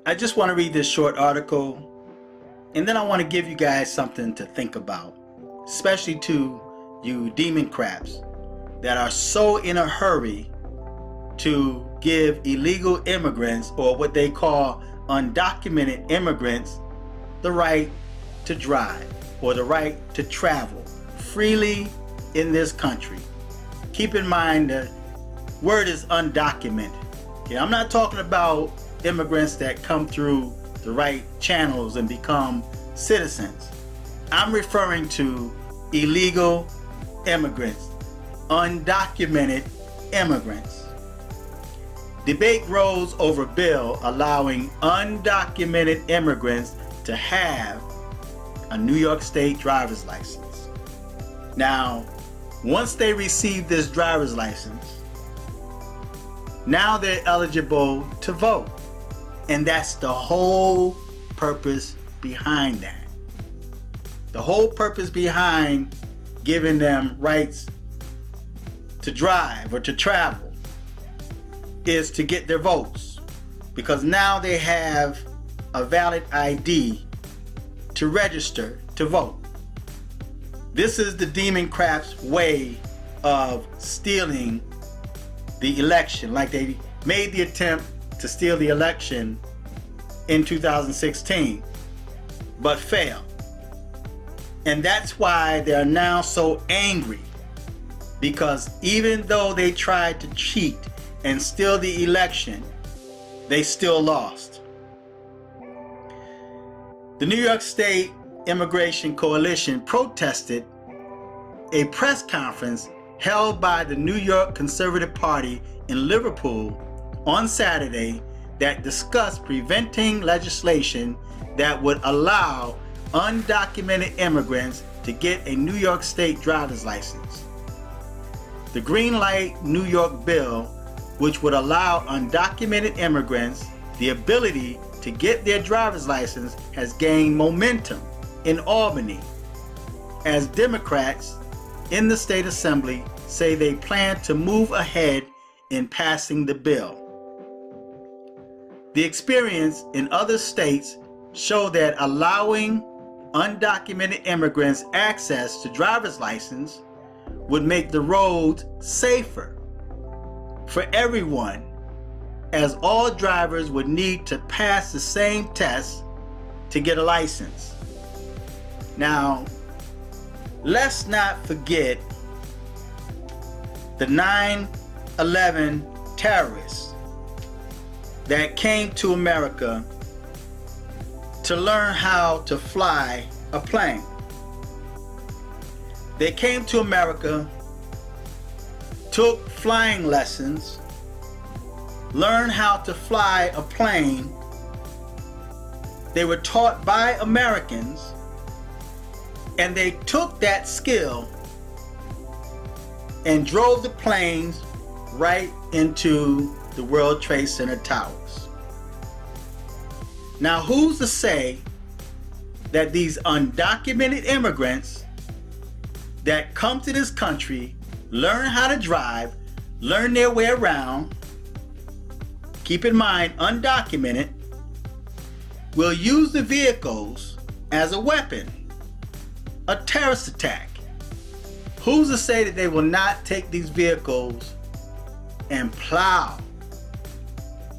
I just want to read this short article, and then I want to give you guys something to think about, especially to you Democrats that are so in a hurry to give illegal immigrants, or what they call undocumented immigrants, the right to drive or the right to travel freely in this country. Keep in mind the word is undocumented. Okay, I'm not talking about immigrants that come through the right channels and become citizens. I'm referring to illegal immigrants, undocumented immigrants. Debate grows over bill allowing undocumented immigrants to have a New York State driver's license. Now, once they receive this driver's license, now they're eligible to vote. And that's the whole purpose behind that. The whole purpose behind giving them rights to drive or to travel is to get their votes, because now they have a valid ID to register to vote. This is the Democrats' way of stealing the election, like they made the attempt to steal the election in 2016, but failed. And that's why they're now so angry, because even though they tried to cheat and steal the election, they still lost. The New York State Immigration Coalition protested a press conference held by the New York Conservative Party in Liverpool on Saturday that discussed preventing legislation that would allow undocumented immigrants to get a New York State driver's license. The Green Light New York bill, which would allow undocumented immigrants the ability to get their driver's license, has gained momentum in Albany as Democrats in the state assembly say they plan to move ahead in passing the bill. The experience in other states show that allowing undocumented immigrants access to driver's license would make the roads safer for everyone, as all drivers would need to pass the same test to get a license. Now, let's not forget the 9/11 terrorists that came to America to learn how to fly a plane. They came to America, took flying lessons, learned how to fly a plane. They were taught by Americans, and they took that skill and drove the planes right into the World Trade Center towers. Now, who's to say that these undocumented immigrants that come to this country, learn how to drive, learn their way around, keep in mind undocumented, will use the vehicles as a weapon, a terrorist attack? Who's to say that they will not take these vehicles and plow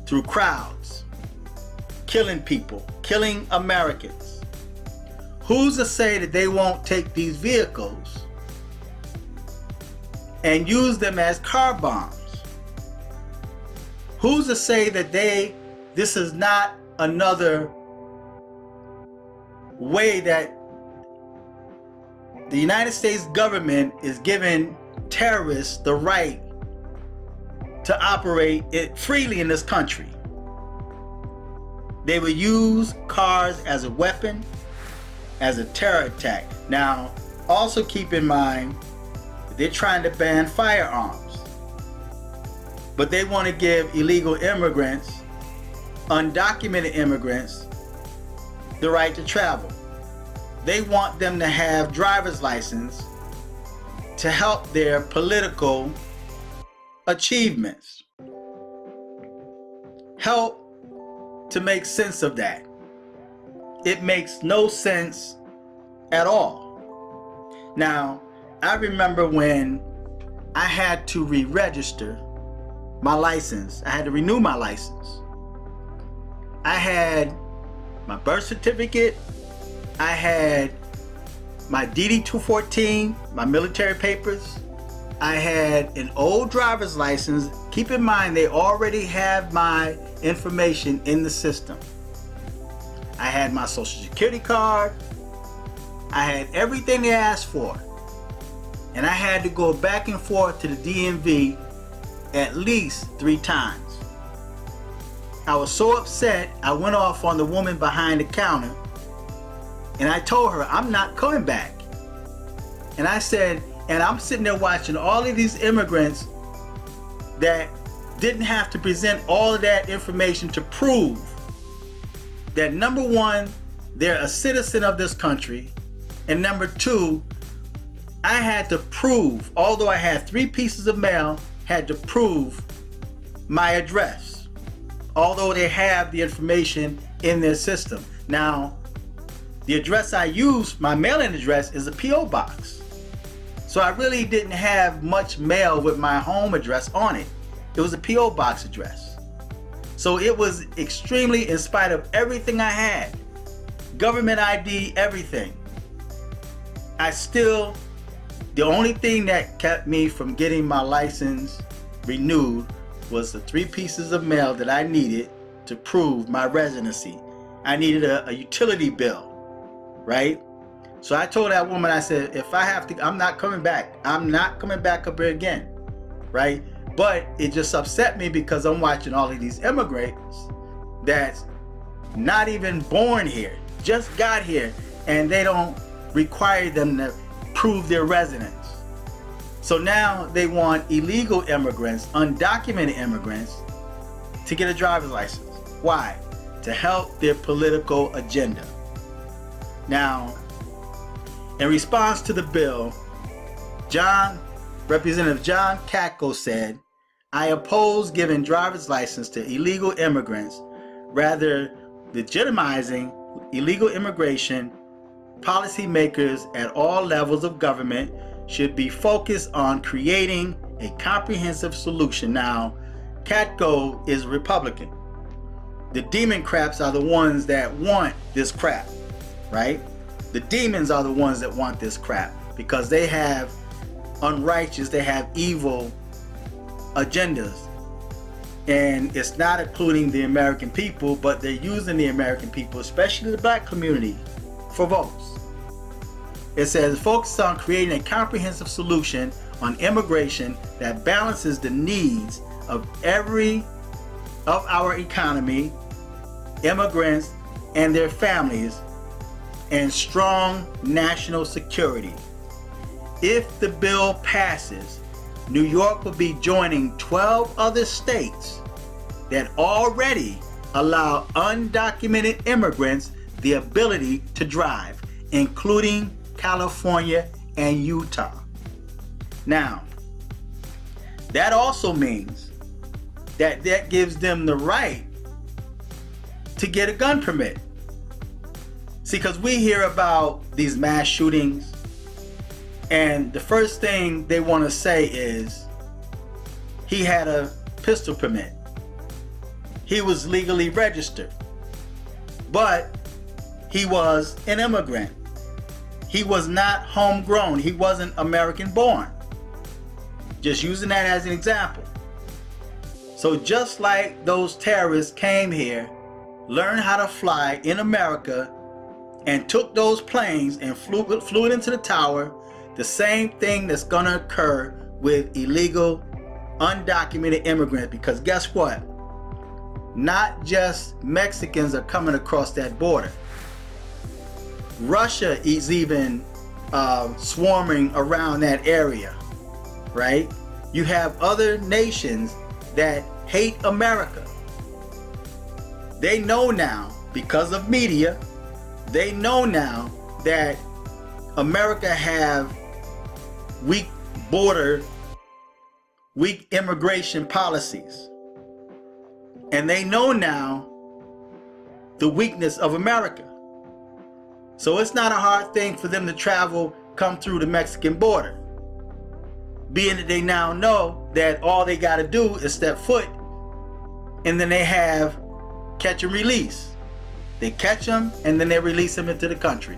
through crowds, killing people, killing Americans? Who's to say that they won't take these vehicles and use them as car bombs? Who's to say that this is not another way that the United States government is giving terrorists the right to operate it freely in this country? They will use cars as a weapon, as a terror attack. Now, also keep in mind, they're trying to ban firearms, but they want to give illegal immigrants, undocumented immigrants, the right to travel. They want them to have driver's license to help their political achievements, help to make sense of that. It makes no sense at all. Now, I remember when I had to re-register my license. I had to renew my license. I had my birth certificate. I had my DD-214, my military papers. I had an old driver's license. Keep in mind, they already have my information in the system. I had my social security card. I had everything they asked for. And I had to go back and forth to the DMV at least 3 times. I was so upset, I went off on the woman behind the counter and I told her, I'm not coming back. And I said, and I'm sitting there watching all of these immigrants that didn't have to present all of that information to prove that, number one, they're a citizen of this country, and number two, I had to prove, although I had 3 pieces of mail, had to prove my address, although they have the information in their system. Now, the address I use, my mailing address, is a P.O. box. So I really didn't have much mail with my home address on it. It was a P.O. box address. So it was extremely, in spite of everything I had, government ID, everything, I still, the only thing that kept me from getting my license renewed was the 3 pieces of mail that I needed to prove my residency. I needed a utility bill, right? So I told that woman, I said, if I have to, I'm not coming back. I'm not coming back up here again, right? But it just upset me because I'm watching all of these immigrants that's not even born here, just got here, and they don't require them to prove their residence. So now they want illegal immigrants, undocumented immigrants, to get a driver's license. Why? To help their political agenda. Now, in response to the bill, Representative John Katko said, I oppose giving driver's license to illegal immigrants, rather legitimizing illegal immigration. Policymakers at all levels of government should be focused on creating a comprehensive solution. Now, Katko is Republican. The Democrats are the ones that want this crap, right? The demons are the ones that want this crap because they have unrighteous, they have evil agendas. And it's not including the American people, but they're using the American people, especially the black community, for votes. It says focus on creating a comprehensive solution on immigration that balances the needs of our economy, immigrants and their families, and strong national security. If the bill passes, New York will be joining 12 other states that already allow undocumented immigrants the ability to drive, including California and Utah. Now, that also means that gives them the right to get a gun permit. See, because we hear about these mass shootings, and the first thing they want to say is he had a pistol permit. He was legally registered, but he was an immigrant. He was not homegrown. He wasn't American born. Just using that as an example. So just like those terrorists came here, learned how to fly in America, and took those planes and flew it into the tower, the same thing that's gonna occur with illegal, undocumented immigrants. Because guess what? Not just Mexicans are coming across that border. Russia is even swarming around that area, right? You have other nations that hate America. They know now, because of media, they know now that America have weak border, weak immigration policies. And they know now the weakness of America. So it's not a hard thing for them to travel, come through the Mexican border. Being that they now know that all they got to do is step foot, and then they have catch and release. They catch them and then they release them into the country.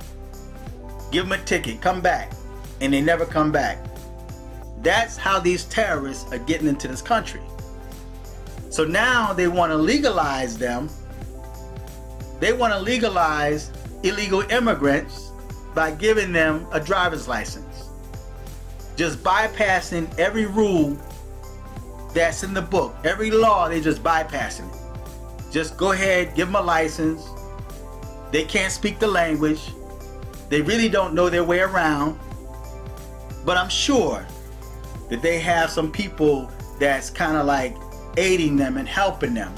Give them a ticket, come back, and they never come back. That's how these terrorists are getting into this country. So now they want to legalize them. They want to legalize illegal immigrants by giving them a driver's license. Just bypassing every rule that's in the book. Every law, they just bypassing it. Just go ahead, give them a license. They can't speak the language. They really don't know their way around. But I'm sure that they have some people that's kind of like aiding them and helping them.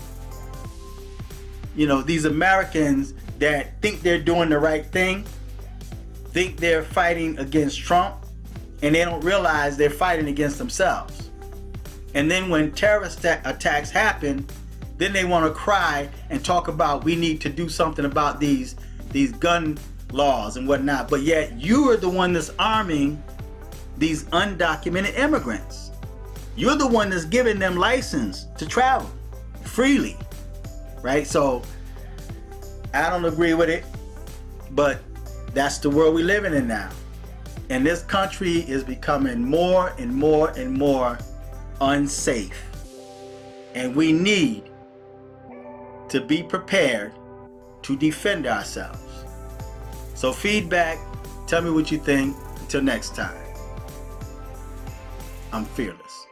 You know, these Americans that think they're doing the right thing, think they're fighting against Trump, and they don't realize they're fighting against themselves. And then when terrorist attacks happen, then they want to cry and talk about we need to do something about these gun laws and whatnot. But yet you are the one that's arming these undocumented immigrants. You're the one that's giving them license to travel freely, right? So I don't agree with it, but that's the world we're living in now. And this country is becoming more and more and more unsafe. And we need to be prepared to defend ourselves. So feedback, tell me what you think. Until next time, I'm fearless.